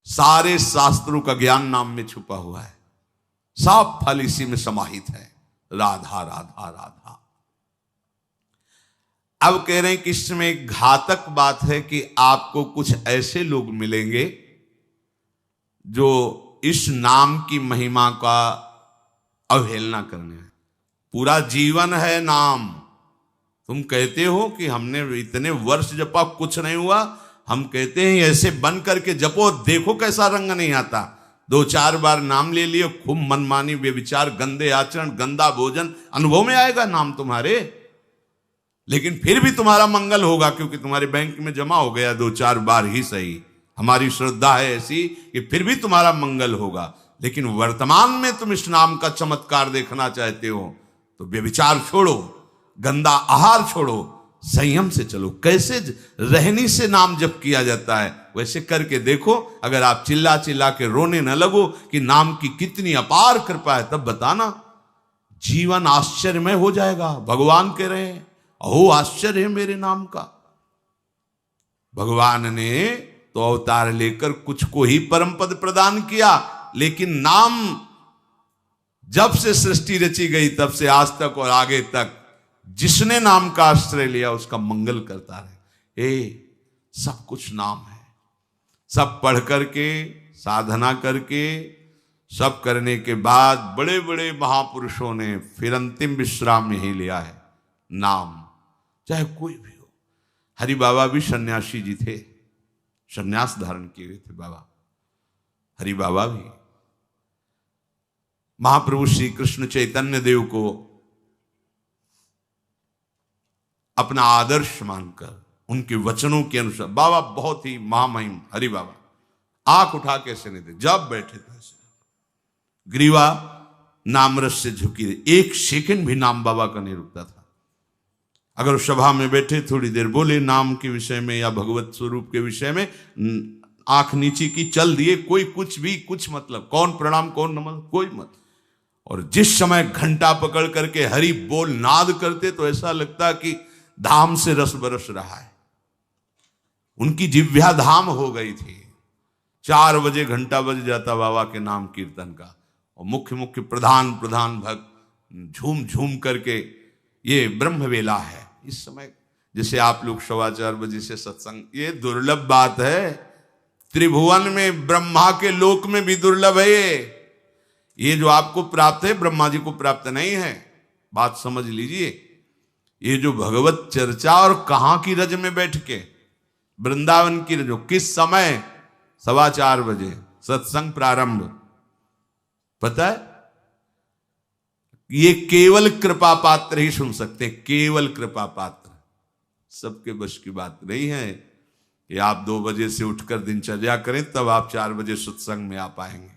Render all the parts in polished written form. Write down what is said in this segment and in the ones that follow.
सारे शास्त्रों का ज्ञान नाम में छुपा हुआ है, सब फल इसी में समाहित है। राधा राधा राधा। अब कह रहे हैं कि इसमें एक घातक बात है कि आपको कुछ ऐसे लोग मिलेंगे जो इस नाम की महिमा का अवहेलना करने हैं। पूरा जीवन है नाम। तुम कहते हो कि हमने इतने वर्ष जपा, कुछ नहीं हुआ। हम कहते हैं ऐसे बन करके जपो, देखो कैसा रंग नहीं आता। 2-4 बार नाम ले लिए, खूब मनमानी व्यभिचार, गंदे आचरण, गंदा भोजन अनुभव में आएगा नाम तुम्हारे, लेकिन फिर भी तुम्हारा मंगल होगा, क्योंकि तुम्हारे बैंक में जमा हो गया 2-4 बार ही सही। हमारी श्रद्धा है ऐसी कि फिर भी तुम्हारा मंगल होगा। लेकिन वर्तमान में तुम इस नाम का चमत्कार देखना चाहते हो तो व्यभिचार छोड़ो, गंदा आहार छोड़ो, संयम से चलो। कैसे रहनी से नाम जप किया जाता है वैसे करके देखो। अगर आप चिल्ला चिल्ला के रोने न लगो कि नाम की कितनी अपार कृपा है, तब बताना, जीवन आश्चर्यमय हो जाएगा। भगवान कह रहे हैं अहो आश्चर्य है मेरे नाम का। भगवान ने तो अवतार लेकर कुछ को ही परम पद प्रदान किया, लेकिन नाम जब से सृष्टि रची गई तब से आज तक और आगे तक जिसने नाम का आश्रय लिया उसका मंगल करता रहे। सब कुछ नाम है। सब पढ़ करके, साधना करके, सब करने के बाद बड़े बड़े महापुरुषों ने फिर अंतिम विश्राम यही लिया है, नाम। चाहे कोई भी हो। हरि बाबा भी सन्यासी जी थे, सन्यास धारण किए हुए थे बाबा। हरि बाबा भी महाप्रभु श्री कृष्ण चैतन्य देव को अपना आदर्श मानकर उनके वचनों के अनुसार, बाबा बहुत ही महामहिम हरि बाबा आंख उठा के ऐसे नहीं थे, जब बैठे थे ऐसे ग्रीवा नामरस से झुकी रही। 1 सेकंड भी नाम बाबा का नहीं रुकता था। अगर सभा में बैठे थोड़ी देर बोले नाम के विषय में या भगवत स्वरूप के विषय में, आंख नीचे की चल दिए, कोई कुछ भी कुछ मतलब, कौन प्रणाम कौन नमन, कोई मत। और जिस समय घंटा पकड़ करके हरि बोल नाद करते तो ऐसा लगता कि धाम से रस बरस रहा है। उनकी जिह्वा धाम हो गई थी। 4 बजे घंटा बज जाता बाबा के नाम कीर्तन का, और मुख्य मुख्य प्रधान भक्त झूम झूम करके, ये ब्रह्म वेला है इस समय। जैसे आप लोग 4:15 बजे से सत्संग, ये दुर्लभ बात है। त्रिभुवन में ब्रह्मा के लोक में भी दुर्लभ है ये जो आपको प्राप्त है ब्रह्मा जी को प्राप्त नहीं है। बात समझ लीजिए। ये जो भगवत चर्चा, और कहां की रज में बैठ के, वृंदावन की रज, किस समय 4:15 बजे सत्संग प्रारंभ, पता है? ये केवल कृपा पात्र ही सुन सकते हैं, केवल कृपा पात्र। सबके बस की बात नहीं है कि आप 2 बजे से उठकर दिनचर्या करें तब आप 4 बजे सत्संग में आ पाएंगे।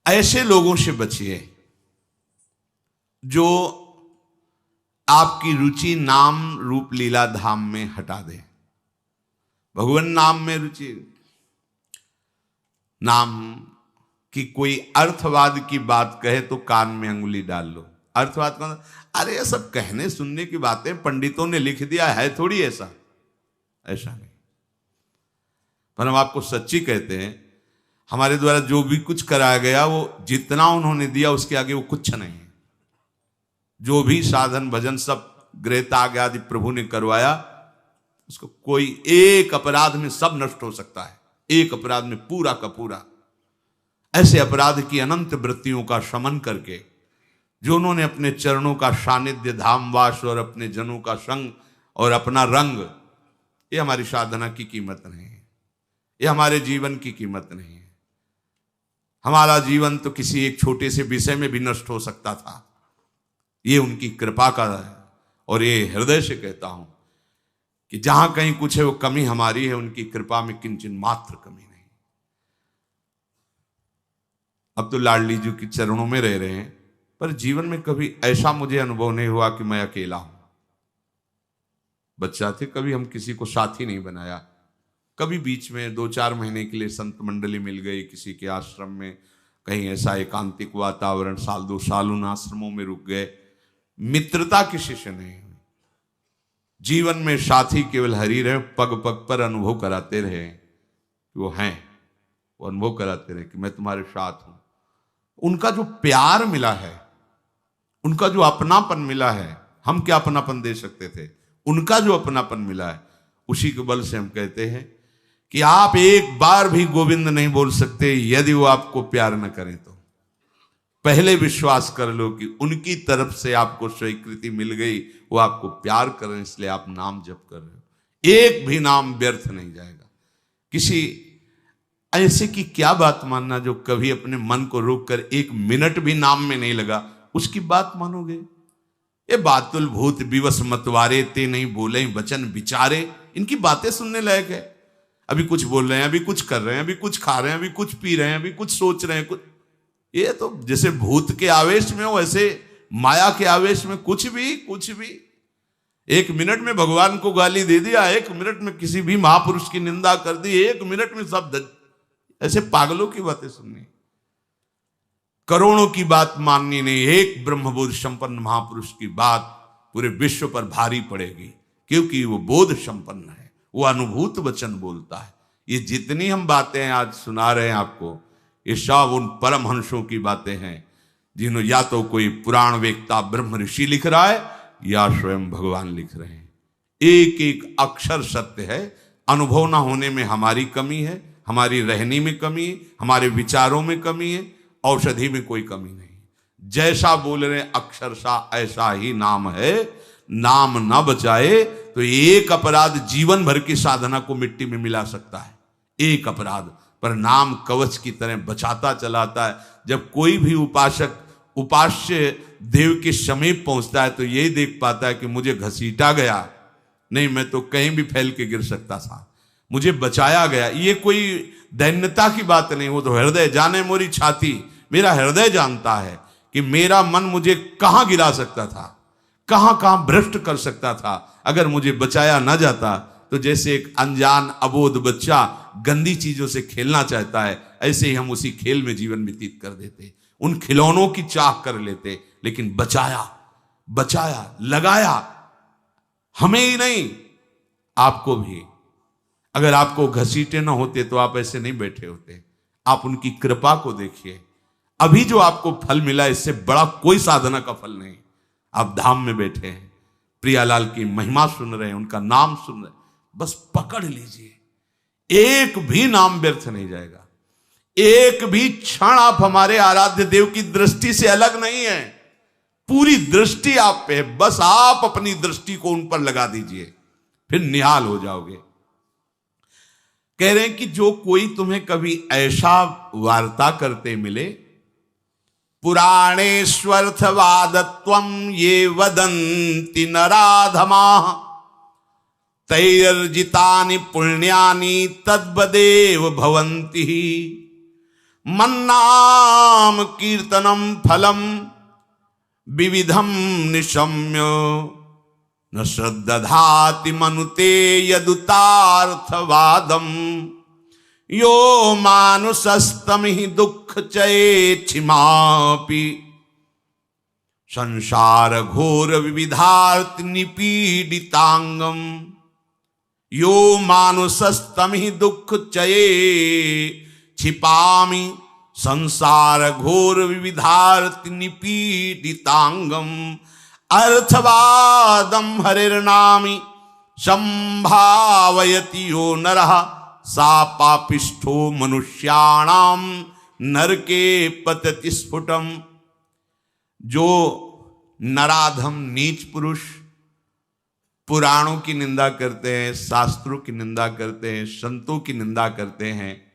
ऐसे लोगों से बचिए जो आपकी रुचि नाम रूप लीला धाम में हटा दे। भगवान नाम में रुचि, नाम की कोई अर्थवाद की बात कहे तो कान में अंगुली डाल लो। अर्थवाद का अरे ये सब कहने सुनने की बातें पंडितों ने लिख दिया है, थोड़ी ऐसा नहीं। पर हम आपको सच्ची कहते हैं, हमारे द्वारा जो भी कुछ कराया गया वो जितना उन्होंने दिया उसके आगे वो कुछ नहीं है। जो भी साधन भजन सब गृहत्याग आदि प्रभु ने करवाया, उसको कोई एक अपराध में सब नष्ट हो सकता है, एक अपराध में पूरा का पूरा। ऐसे अपराध की अनंत वृत्तियों का शमन करके जो उन्होंने अपने चरणों का सानिध्य, धामवास और अपने जनों का संग और अपना रंग, ये हमारी साधना की कीमत नहीं है, ये हमारे जीवन की कीमत नहीं है। हमारा जीवन तो किसी एक छोटे से विषय में भी नष्ट हो सकता था। ये उनकी कृपा का है, और ये हृदय से कहता हूं कि जहां कहीं कुछ है वो कमी हमारी है, उनकी कृपा में किंचन मात्र कमी नहीं। अब तो लाडली जी के चरणों में रह रहे हैं, पर जीवन में कभी ऐसा मुझे अनुभव नहीं हुआ कि मैं अकेला हूं। बच्चा थे, कभी हम किसी को साथी नहीं बनाया। कभी बीच में 2-4 महीने के लिए संत मंडली मिल गई किसी के आश्रम में, कहीं ऐसा एकांतिक वातावरण, 1-2 साल उन आश्रमों में रुक गए। मित्रता किसी से नहीं हुई। जीवन में साथी केवल हरि रहे, पग पग पर अनुभव कराते रहे कि वो हैं, वो अनुभव कराते रहे कि मैं तुम्हारे साथ हूं। उनका जो प्यार मिला है, उनका जो अपनापन मिला है, हम क्या अपनापन दे सकते थे, उनका जो अपनापन मिला है, उसी के बल से हम कहते हैं कि आप एक बार भी गोविंद नहीं बोल सकते यदि वो आपको प्यार न करें तो। पहले विश्वास कर लो कि उनकी तरफ से आपको स्वीकृति मिल गई, वो आपको प्यार करें, इसलिए आप नाम जप कर रहे हो। एक भी नाम व्यर्थ नहीं जाएगा। किसी ऐसे की क्या बात मानना जो कभी अपने मन को रोककर एक मिनट भी नाम में नहीं लगा, उसकी बात मानोगे? ये बातुल भूत विवश मतवारे ते नहीं बोले वचन विचारे, इनकी बातें सुनने लायक है। अभी कुछ बोल रहे हैं, अभी कुछ कर रहे हैं, अभी कुछ खा रहे हैं, अभी कुछ पी रहे हैं, अभी कुछ सोच रहे हैं, कुछ। ये तो जैसे भूत के आवेश में हो, ऐसे माया के आवेश में कुछ भी। एक मिनट में भगवान को गाली दे दिया, एक मिनट में किसी भी महापुरुष की निंदा कर दी, एक मिनट में सब ऐसे पागलों की बातें सुननी, करोड़ों की बात माननी नहीं, एक ब्रह्मबोध संपन्न महापुरुष की बात पूरे विश्व पर भारी पड़ेगी, क्योंकि वो बोध संपन्न है, वो अनुभूत वचन बोलता है। ये जितनी हम बातें आज सुना रहे हैं आपको, ये सब उन परमहंसों की बातें हैं जिन्होंने या तो कोई पुराण वेत्ता ब्रह्म ऋषि लिख रहा है या स्वयं भगवान लिख रहे हैं। एक एक अक्षर सत्य है। अनुभव ना होने में हमारी कमी है, हमारी रहनी में कमी है, हमारे विचारों में कमी है, औषधि में कोई कमी नहीं। जैसा बोल रहे अक्षरशा ऐसा ही नाम है। नाम ना बचाए तो एक अपराध जीवन भर की साधना को मिट्टी में मिला सकता है, एक अपराध। पर नाम कवच की तरह बचाता चलाता है। जब कोई भी उपासक उपास्य देव के समीप पहुंचता है तो यही देख पाता है कि मुझे घसीटा गया नहीं, मैं तो कहीं भी फैल के गिर सकता था, मुझे बचाया गया। ये कोई दैन्यता की बात नहीं, वो तो हृदय जाने मोरी छाती, मेरा हृदय जानता है कि मेरा मन मुझे कहां गिरा सकता था, कहां कहां भ्रष्ट कर सकता था। अगर मुझे बचाया ना जाता तो जैसे एक अनजान अबोध बच्चा गंदी चीजों से खेलना चाहता है, ऐसे ही हम उसी खेल में जीवन व्यतीत कर देते, उन खिलौनों की चाह कर लेते। लेकिन बचाया लगाया, हमें ही नहीं आपको भी। अगर आपको घसीटे ना होते तो आप ऐसे नहीं बैठे होते। आप उनकी कृपा को देखिए। अभी जो आपको फल मिला, इससे बड़ा कोई साधना का फल नहीं। आप धाम में बैठे हैं, प्रियालाल की महिमा सुन रहे हैं, उनका नाम सुन रहे हैं, बस पकड़ लीजिए। एक भी नाम व्यर्थ नहीं जाएगा। एक भी क्षण आप हमारे आराध्य देव की दृष्टि से अलग नहीं है। पूरी दृष्टि आप पे है, बस आप अपनी दृष्टि को उन पर लगा दीजिए, फिर निहाल हो जाओगे। कह रहे हैं कि जो कोई तुम्हें कभी ऐसा वार्ता करते मिले, पुराणेष्वर्थवादत्वं ये वदन्ति नराधमा तैर्जितानि पुण्यानि तद्वदेव भवन्ति। मन्नाम कीर्तनम फलम विविधम निशम्य न श्रद्धाति मनुते यदुतार्थवादम। यो मानुषस्तम ही दुख चेक्षिमापि संसार घोर विविधार्थ निपीडितांगम। यो मानुषस्तम ही दुख चये छिपामि संसार घोर विविधार्थ निपीडितांगम। अर्थवादम हरिर्नामि संभावयति यो नरः सा पापिष्ठो मनुष्याणाम नरके पतति स्फुटम। जो नराधम नीच पुरुष पुराणों की निंदा करते हैं, शास्त्रों की निंदा करते हैं, संतों की निंदा करते हैं,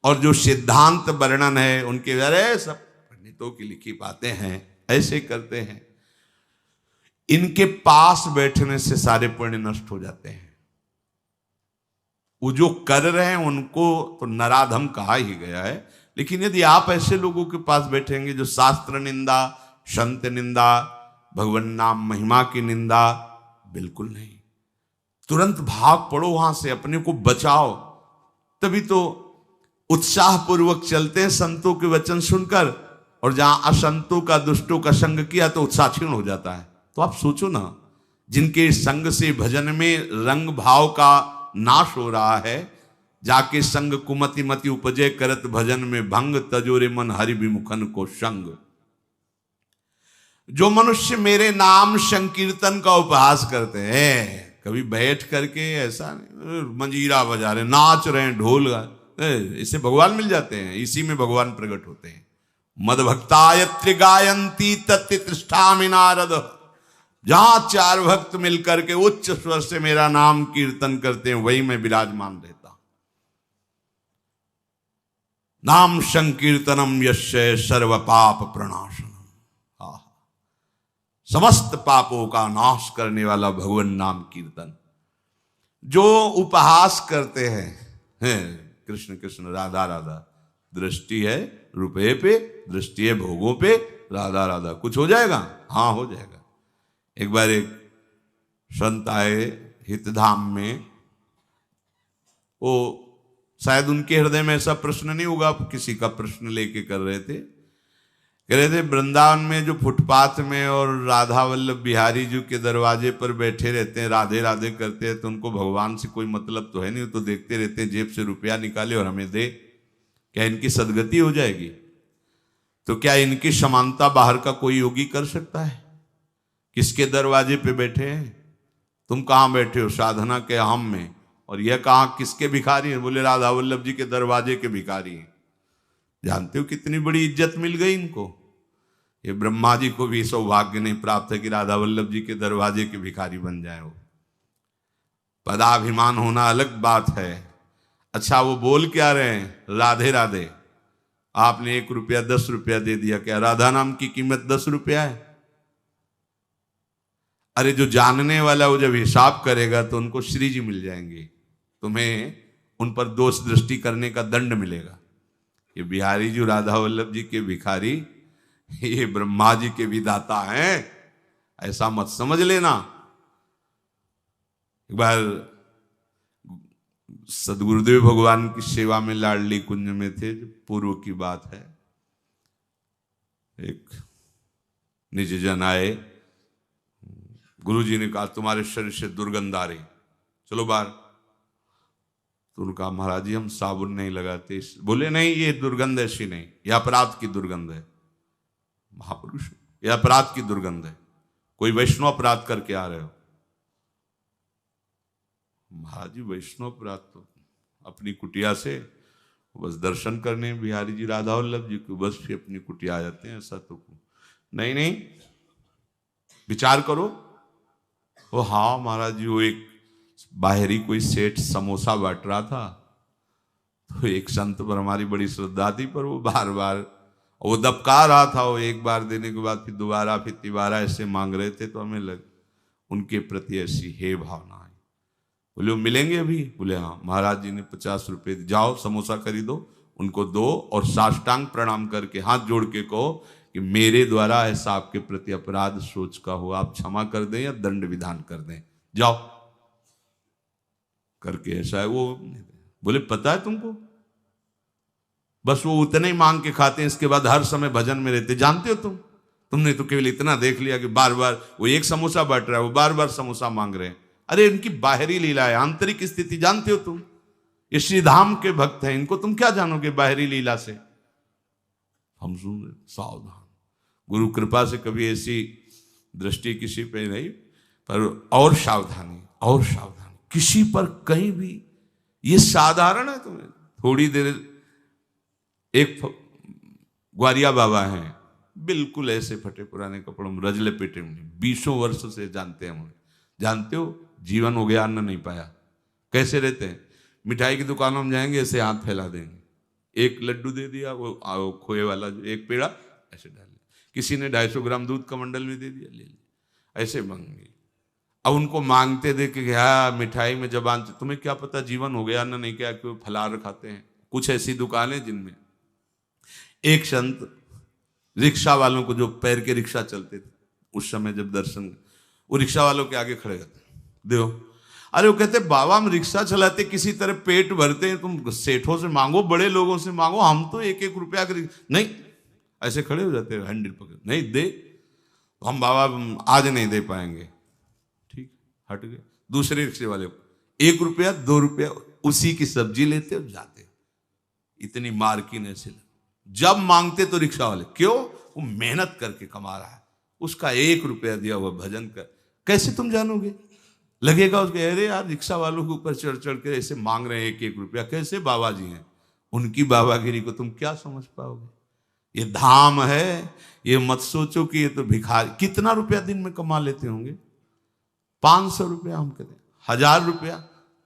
और जो सिद्धांत वर्णन है उनके अरे सब पंडितों की लिखी बातें हैं, ऐसे करते हैं, इनके पास बैठने से सारे पुण्य नष्ट हो जाते हैं। वो जो कर रहे हैं उनको तो नराधम कहा ही गया है। लेकिन यदि आप ऐसे लोगों के पास बैठेंगे जो शास्त्र निंदा, संत निंदा, भगवान नाम महिमा की निंदा, बिल्कुल नहीं। तुरंत भाग पड़ो वहां से, अपने को बचाओ। तभी तो उत्साह पूर्वक चलते हैं संतों के वचन सुनकर, और जहां असंतों का दुष्टों का संग किया तो उत्साह क्षीण हो जाता है। तो आप सोचो ना, जिनके संग से भजन में रंग भाव का नाश हो रहा है, जाके संग कुमति मति उपजे करत भजन में भंग तजोरे मन हरि विमुखन को संग। जो मनुष्य मेरे नाम संकीर्तन का उपहास करते हैं, कभी बैठ करके ऐसा नहीं मंजीरा बजा रहे, नाच रहे हैं, ढोल इससे भगवान मिल जाते हैं, इसी में भगवान प्रकट होते हैं। मद भक्तायत्र गायंती तत्तिष्ठामि नारद, जहां चार भक्त मिलकर के उच्च स्वर से मेरा नाम कीर्तन करते हैं, वही मैं विराजमान रहता। नाम संकीर्तनम यस्य सर्व पाप प्रणाशनम, समस्त पापों का नाश करने वाला भगवान नाम कीर्तन। जो उपहास करते हैं कृष्ण कृष्ण राधा राधा, दृष्टि है रुपए पे, दृष्टि है भोगों पे, राधा राधा, कुछ हो जाएगा? हाँ हो जाएगा। एक बार एक संत आए हितधाम में, वो शायद उनके हृदय में ऐसा प्रश्न नहीं होगा, किसी का प्रश्न लेके कर रहे थे। कह रहे थे वृंदावन में जो फुटपाथ में और राधा वल्लभ बिहारी जी के दरवाजे पर बैठे रहते हैं, राधे राधे करते हैं, तो उनको भगवान से कोई मतलब तो है नहीं, तो देखते रहते हैं जेब से रुपया निकाले और हमें दे, क्या इनकी सदगति हो जाएगी? तो क्या इनकी समानता बाहर का कोई योगी कर सकता है? किसके दरवाजे पे बैठे हैं? तुम कहाँ बैठे हो? साधना के हम में। और यह कहाँ किसके भिखारी हैं? बोले राधा वल्लभ जी के दरवाजे के भिखारी हैं। जानते हो कितनी बड़ी इज्जत मिल गई इनको? ये ब्रह्मा जी को भी सौभाग्य नहीं प्राप्त है कि राधा वल्लभ जी के दरवाजे के भिखारी बन जाए। वो पदाभिमान होना अलग बात है। अच्छा वो बोल क्या रहे हैं? राधे राधे। आपने 1 रुपया 10 रुपया दे दिया, क्या राधा नाम की कीमत 10 रुपया है? अरे जो जानने वाला वो जब हिसाब करेगा तो उनको श्री जी मिल जाएंगे, तुम्हें उन पर दोष दृष्टि करने का दंड मिलेगा। ये बिहारी जी राधा वल्लभ जी के भिखारी, ये ब्रह्मा जी के विधाता हैं, ऐसा मत समझ लेना। एक बार सदगुरुदेव भगवान की सेवा में लाडली कुंज में थे, पूर्व की बात है। एक निज जन आए, गुरुजी ने कहा तुम्हारे शरीर से दुर्गंध आ रही, चलो बाहर। तो उनका महाराज जी हम साबुन नहीं लगाते। बोले नहीं ये दुर्गंध ऐसी नहीं, ये अपराध की दुर्गंध है। महापुरुष, ये अपराध की दुर्गंध है, कोई वैष्णव अपराध करके आ रहे हो। महाराज जी वैष्णव अपराध तो अपनी कुटिया से बस दर्शन करने बिहारी जी राधा वल्लभ जी को बस फिर अपनी कुटिया आ जाते हैं, ऐसा तो नहीं। नहीं विचार करो। वो हाँ महाराज जी, वो एक बाहरी कोई सेठ समोसा बांट रहा था, तो एक संत पर हमारी बड़ी श्रद्धा थी, पर वो बार बार वो दबका रहा था। वो एक बार देने के बाद फिर दोबारा फिर तिबारा ऐसे मांग रहे थे, तो हमें लग उनके प्रति ऐसी हे भावना आई। बोले वो मिलेंगे अभी? बोले हाँ। महाराज जी ने 50 रुपये, जाओ समोसा खरीदो, उनको दो और साष्टांग प्रणाम करके हाथ जोड़ के कहो कि मेरे द्वारा ऐसा आपके प्रति अपराध सोच का हो, आप क्षमा कर दें या दंड विधान कर दें, जाओ करके ऐसा है। वो बोले पता है तुमको, बस वो उतने ही मांग के खाते हैं, इसके बाद हर समय भजन में रहते। जानते हो तुमने तो केवल इतना देख लिया कि बार बार वो एक समोसा बांट रहा है, वो बार बार समोसा मांग रहे हैं। अरे इनकी बाहरी लीला है, आंतरिक स्थिति जानते हो तुम? ये श्री धाम के भक्त हैं, इनको तुम क्या जानोगे बाहरी लीला से? हम सुन रहे, सावधान। गुरु कृपा से कभी ऐसी दृष्टि किसी पे नहीं, पर और सावधानी, और सावधानी किसी पर कहीं भी। ये साधारण है तुम्हें थोड़ी देर। एक ग्वारिया बाबा हैं, बिल्कुल ऐसे फटे पुराने कपड़ों में, रजले पेटे में, 20 वर्ष से जानते हैं हमें। जानते हो जीवन हो गया, अन्न नहीं पाया, कैसे रहते हैं? मिठाई की दुकानों में जाएंगे, ऐसे हाथ फैला देंगे, एक लड्डू दे दिया, वो खोए वाला एक पेड़ा ऐसे डाल दिया, किसी ने 250 ग्राम दूध का मंडल भी दे दिया, ले लिया, ऐसे मांगे। अब उनको मांगते देख के हाँ मिठाई में जबान, तुम्हें क्या पता जीवन हो गया, अन्न नहीं क्या, क्यों फलाहार खाते हैं। कुछ ऐसी दुकानें जिनमें एक संत रिक्शा वालों को, जो पैर के रिक्शा चलते थे उस समय, जब दर्शन, वो रिक्शा वालों के आगे खड़े रहते, देखो। अरे वो कहते बाबा हम रिक्शा चलाते किसी तरह पेट भरते हैं, तुम सेठों से मांगो, बड़े लोगों से मांगो, हम तो 1-1 रुपया नहीं। ऐसे खड़े हो जाते हैं, हैंडल पकड़, नहीं दे, हम बाबा आज नहीं दे पाएंगे, ठीक, हट गए। दूसरे रिक्शे वाले को 1 रुपया 2 रुपया उसी की सब्जी लेते हो जाते हो। इतनी मार्किन ऐसे जब मांगते तो रिक्शा वाले, क्यों? वो मेहनत करके कमा रहा है, उसका 1 रुपया दिया हुआ भजन कर, कैसे तुम जानोगे? लगेगा उसके, अरे यार रिक्शा वालों के ऊपर चढ़ चढ़ के ऐसे मांग रहे हैं 1-1 रुपया, कैसे बाबा जी हैं? उनकी बाबागिरी को तुम क्या समझ पाओगे? ये धाम है, ये मत सोचो कि ये तो भिखारी। कितना रुपया दिन में कमा लेते होंगे? 500 रुपया, हम कहते 1000 रुपया।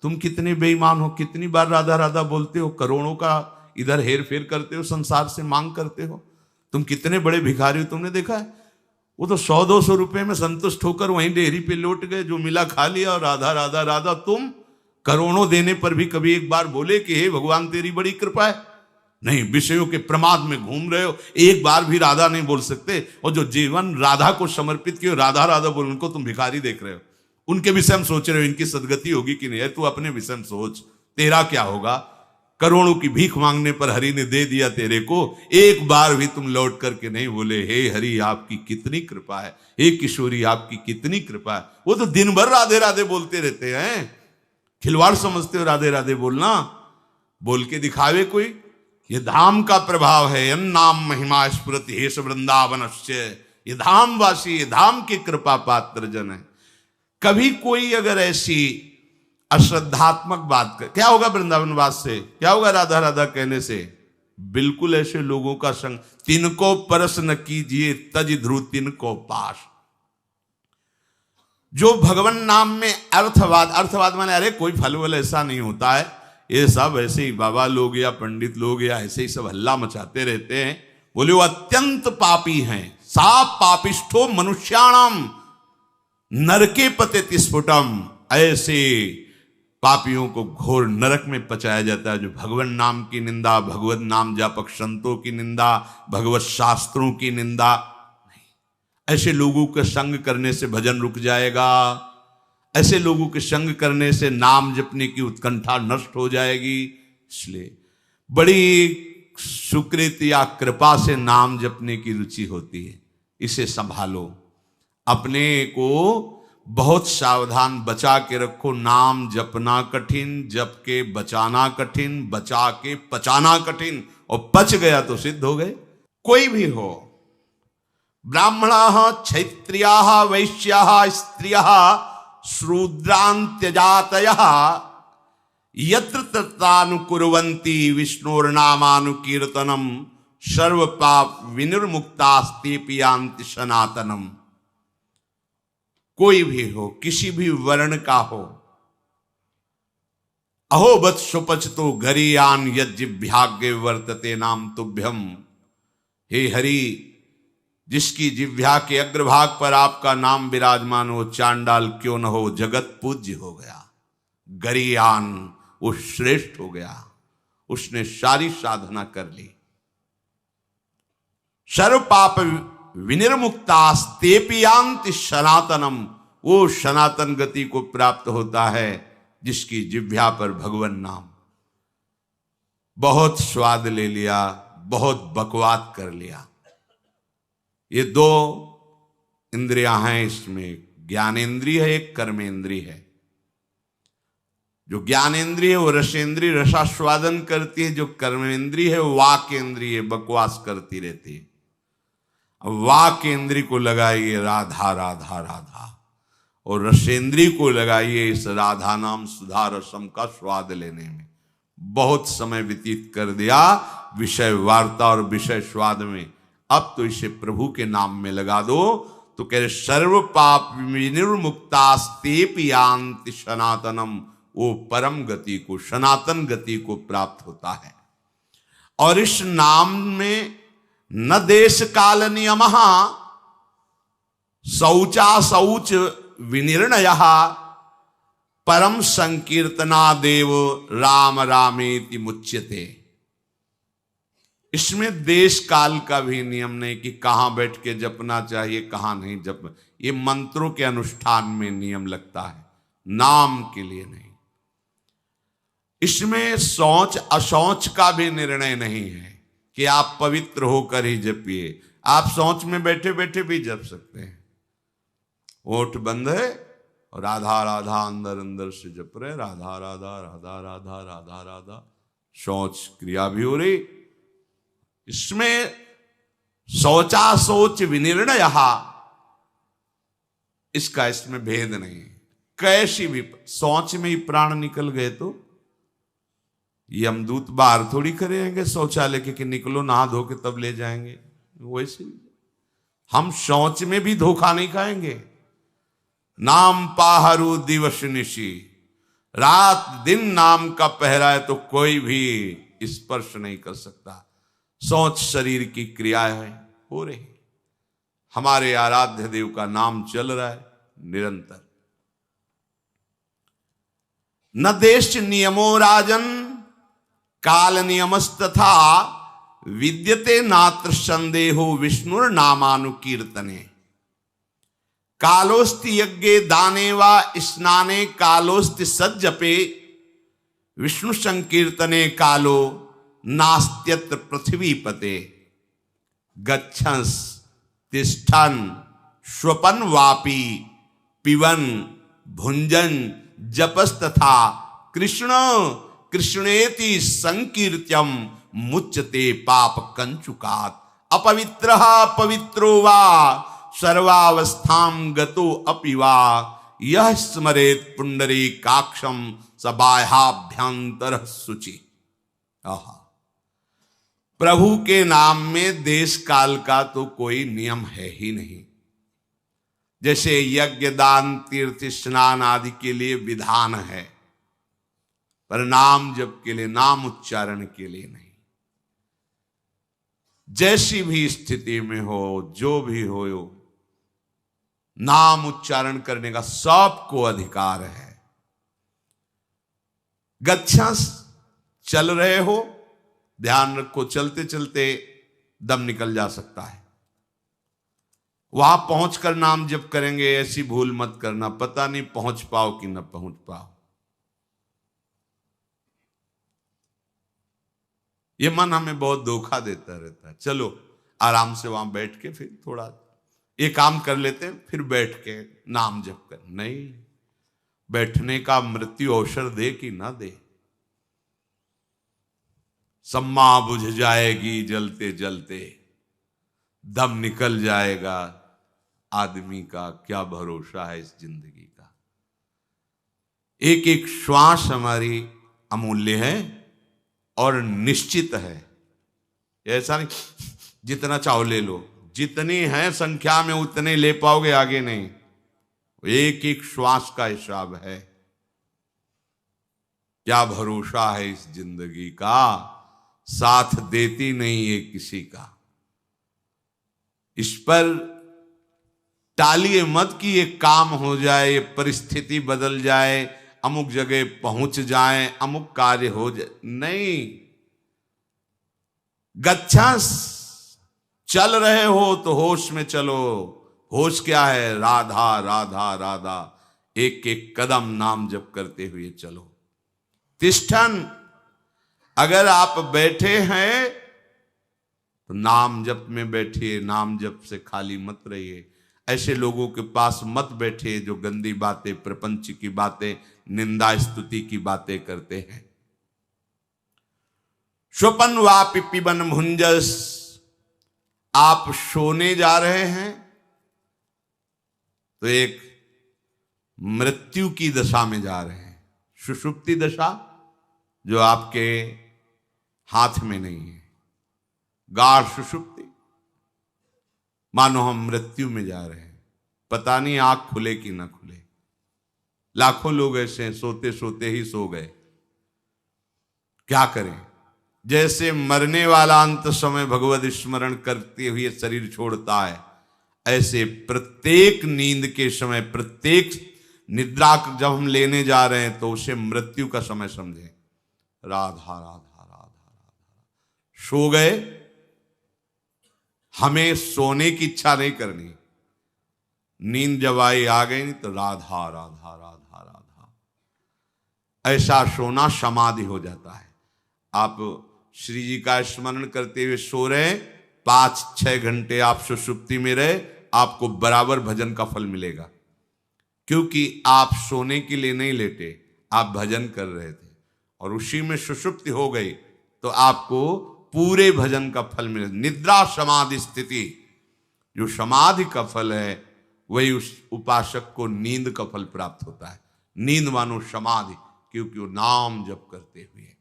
तुम कितने बेईमान हो, कितनी बार राधा राधा बोलते हो, करोड़ों का इधर हेर फेर करते हो, संसार से मांग करते हो। तुम कितने बड़े भिखारी हो, तुमने देखा है? वो तो 100-200 रुपए में संतुष्ट होकर वहीं डेयरी पे लौट गए, जो मिला खा लिया और राधा राधा राधा। तुम करोड़ों देने पर भी कभी एक बार बोले कि हे भगवान तेरी बड़ी कृपा है? नहीं, विषयों के प्रमाद में घूम रहे हो, एक बार भी राधा नहीं बोल सकते। और जो जीवन राधा को समर्पित किए, राधा राधा बोल, उनको तुम भिखारी देख रहे हो। उनके विषय में सोच रहे हो इनकी सदगति होगी कि नहीं है। तू अपने विषय में सोच, तेरा क्या होगा? करोड़ों की भीख मांगने पर हरि ने दे दिया तेरे को, एक बार भी तुम लौट करके नहीं बोले हे हरि आपकी कितनी कृपा है, हे किशोरी आपकी कितनी कृपा है। वो तो दिन भर राधे राधे बोलते रहते हैं। खिलवाड़ समझते हो राधे राधे बोलना? बोल के दिखावे कोई? ये धाम का प्रभाव है। नाम महिमा स्फुरति हेश वृंदावनस्य। ये धाम वासी, ये धाम की कृपा पात्र जन है। कभी कोई अगर ऐसी अश्रद्धात्मक बात कर, क्या होगा वृंदावनवास से? क्या होगा राधा राधा कहने से? बिल्कुल ऐसे लोगों का संग। तिनको परस न कीजिए तज ध्रुव तिनको पास। जो भगवान नाम में अर्थवाद, अर्थवाद माने अरे कोई फल वल ऐसा नहीं होता है, ये सब ऐसे ही बाबा लोग या पंडित लोग या ऐसे ही सब हल्ला मचाते रहते हैं। बोले वो अत्यंत पापी हैं। सा पापिष्ठो मनुष्याणाम नरके पते स्फुटम। ऐसे पापियों को घोर नरक में पचाया जाता है जो भगवान नाम की निंदा, भगवत नाम जापक संतों की निंदा, भगवत शास्त्रों की निंदा। नहीं, ऐसे लोगों के संग करने से भजन रुक जाएगा। ऐसे लोगों के संग करने से नाम जपने की उत्कंठा नष्ट हो जाएगी। इसलिए बड़ी सुकृत या कृपा से नाम जपने की रुचि होती है, इसे संभालो। अपने को बहुत सावधान बचा के रखो। नाम जपना कठिन, जप के बचाना कठिन, बचा के पचाना कठिन, और पच गया तो सिद्ध हो गए। कोई भी हो, ब्राह्मणा क्षत्रिया वैश्या स्त्रिया शूद्रांत्यजातय यत्र तत्रानुकुर्वन्ति विष्णोर्नामानुकीर्तनम सर्व पाप विनिर्मुक्तास्तेऽपि यान्ति सनातनम। कोई भी हो, किसी भी वर्ण का हो। अहो वत्सुपच तो गरीयान यज्जिभ्याग्य वर्तते नाम तुभ्यम। हे हरि, जिसकी जिह्वा के अग्रभाग पर आपका नाम विराजमान हो, चांडाल क्यों न हो, जगत पूज्य हो गया। गरीयान, वो श्रेष्ठ हो गया, उसने सारी साधना कर ली। सर्व पाप विनिर्मुक्तास्तेऽपि यान्ति सनातनम। वो सनातन गति को प्राप्त होता है जिसकी जिह्वा पर भगवान नाम। बहुत स्वाद ले लिया, बहुत बकवाद कर लिया। ये 2 इंद्रियां हैं इसमें, ज्ञानेन्द्रिय है, एक कर्मेंद्रिय है। जो ज्ञानेन्द्रिय है वो रसेंद्रिय, रसास्वादन करती है। जो कर्मेंद्रिय है वो वाकेंद्रिय, बकवास करती रहती है। वाक इंद्रिय को लगाइए राधा राधा राधा, और रसेंद्रिय को लगाइए इस राधा नाम सुधा रसम का स्वाद लेने में। बहुत समय व्यतीत कर दिया विषय वार्ता और विषय स्वाद में, अब तो इसे प्रभु के नाम में लगा दो। तो कह रहे सर्व पाप विनिर्मुक्तास्तेऽपि यान्ति सनातनम। वो परम गति को, सनातन गति को प्राप्त होता है। और इस नाम में न देश काल नियम, शौचा शौच विनिर्णय, परम संकीर्तना देव राम रामेति मुच्यते। इसमें देश काल का भी नियम नहीं कि कहां बैठ के जपना चाहिए, कहां नहीं जप। ये मंत्रों के अनुष्ठान में नियम लगता है, नाम के लिए नहीं। इसमें शौच अशौच का भी निर्णय नहीं है कि आप पवित्र होकर ही जपिए। आप शौच में बैठे बैठे भी जप सकते हैं। ओठ बंद है, और राधा राधा अंदर अंदर से जप रहे, राधा राधा राधा राधा राधा राधा। शौच क्रिया भी हो रही। इसमें शौचा शौच विनिर्णय, इसका इसमें भेद नहीं। कैसी भी शौच में ही प्राण निकल गए तो यमदूत बाहर थोड़ी करेंगे शौचालय के कि निकलो नहा धो के तब ले जाएंगे। वैसे हम शौच में भी धोखा नहीं खाएंगे। नाम पाहरू दिवस निशी, रात दिन नाम का पहरा है तो कोई भी स्पर्श नहीं कर सकता। शौच शरीर की क्रिया है, हो रही। हमारे आराध्य देव का नाम चल रहा है निरंतर। न देश नियमो राजन काल नियमस्तथा, विद्यते नात्र संदेहो विष्णुर नामानुकीर्तने। कालोस्ति यज्ञे दाने वा स्नाने, कालोस्ति सज्जपे, विष्णु संकीर्तने कालो नास्त्यत्र पृथ्वीपते। गच्छंस तिष्ठन श्वपन वापी, पिबन भुंजन जपस्तथा, कृष्ण कृष्णेति संकीर्त्यम मुच्यते पाप कंचुकात्। अपवित्रः पवित्रो वा सर्वावस्थां गतो अपि वा, यह स्मरेत पुंडरीकाक्षं स बाह्याभ्यंतरः शुचि। प्रभु के नाम में देश काल का तो कोई नियम है ही नहीं। जैसे यज्ञ दान तीर्थ स्नान आदि के लिए विधान है, पर नाम जप के लिए, नाम उच्चारण के लिए नहीं। जैसी भी स्थिति में हो, जो भी हो, नाम उच्चारण करने का सबको अधिकार है। गच्छंस, चल रहे हो, ध्यान रखो, चलते चलते दम निकल जा सकता है। वहां पहुंचकर नाम जप करेंगे, ऐसी भूल मत करना, पता नहीं पहुंच पाओ कि न पहुंच पाओ। ये मन हमें बहुत धोखा देता रहता है। चलो आराम से वहां बैठ के फिर थोड़ा ये काम कर लेते हैं, फिर बैठ के नाम जप कर। नहीं, बैठने का मृत्यु अवसर दे कि ना दे। सम्मा बुझ जाएगी जलते जलते, दम निकल जाएगा। आदमी का क्या भरोसा है इस जिंदगी का। एक एक श्वास हमारी अमूल्य है और निश्चित है। ऐसा नहीं जितना चाहो ले लो, जितनी है संख्या में उतने ले पाओगे, आगे नहीं। एक एक श्वास का हिसाब है। क्या भरोसा है इस जिंदगी का, साथ देती नहीं है किसी का। इस पर टालिए मत कि ये काम हो जाए, ये परिस्थिति बदल जाए, अमुक जगह पहुंच जाए, अमुक कार्य हो जाए। नहीं, गच्छंस, चल रहे हो तो होश में चलो। होश क्या है? राधा राधा राधा। एक एक कदम नाम जप करते हुए चलो। तिष्ठन, अगर आप बैठे हैं तो नाम जप में बैठिए, नाम जप से खाली मत रहिए। ऐसे लोगों के पास मत बैठिए जो गंदी बातें, प्रपंच की बातें, निंदा स्तुति की बातें करते हैं। स्वपन वापि पिबन भुंजस, आप सोने जा रहे हैं तो एक मृत्यु की दशा में जा रहे हैं। सुषुप्ति दशा जो आपके हाथ में नहीं है, गाढ़ सुषुप्ति, मानो हम मृत्यु में जा रहे हैं। पता नहीं आंख खुले कि ना खुले। लाखों लोग ऐसे हैं, सोते सोते ही सो गए। क्या करें? जैसे मरने वाला अंत समय भगवत स्मरण करते हुए शरीर छोड़ता है, ऐसे प्रत्येक नींद के समय, प्रत्येक निद्रा जब हम लेने जा रहे हैं तो उसे मृत्यु का समय समझें। राधा राधा राधा राधा। सो गए, हमें सोने की इच्छा नहीं करनी। नींद जब आई आ गई नहीं तो राधा राधा राधा राधा। ऐसा सोना समाधि हो जाता है। आप श्री जी का स्मरण करते हुए सो रहे, 5-6 घंटे आप सुषुप्ति में रहे, आपको बराबर भजन का फल मिलेगा। क्योंकि आप सोने के लिए नहीं लेटे, आप भजन कर रहे थे और उसी में सुषुप्ति हो गई तो आपको पूरे भजन का फल मिले। निद्रा समाधि स्थिति, जो समाधि का फल है वही उस उपासक को नींद का फल प्राप्त होता है। नींद मानो समाधि, क्योंकि वो नाम जप करते हुए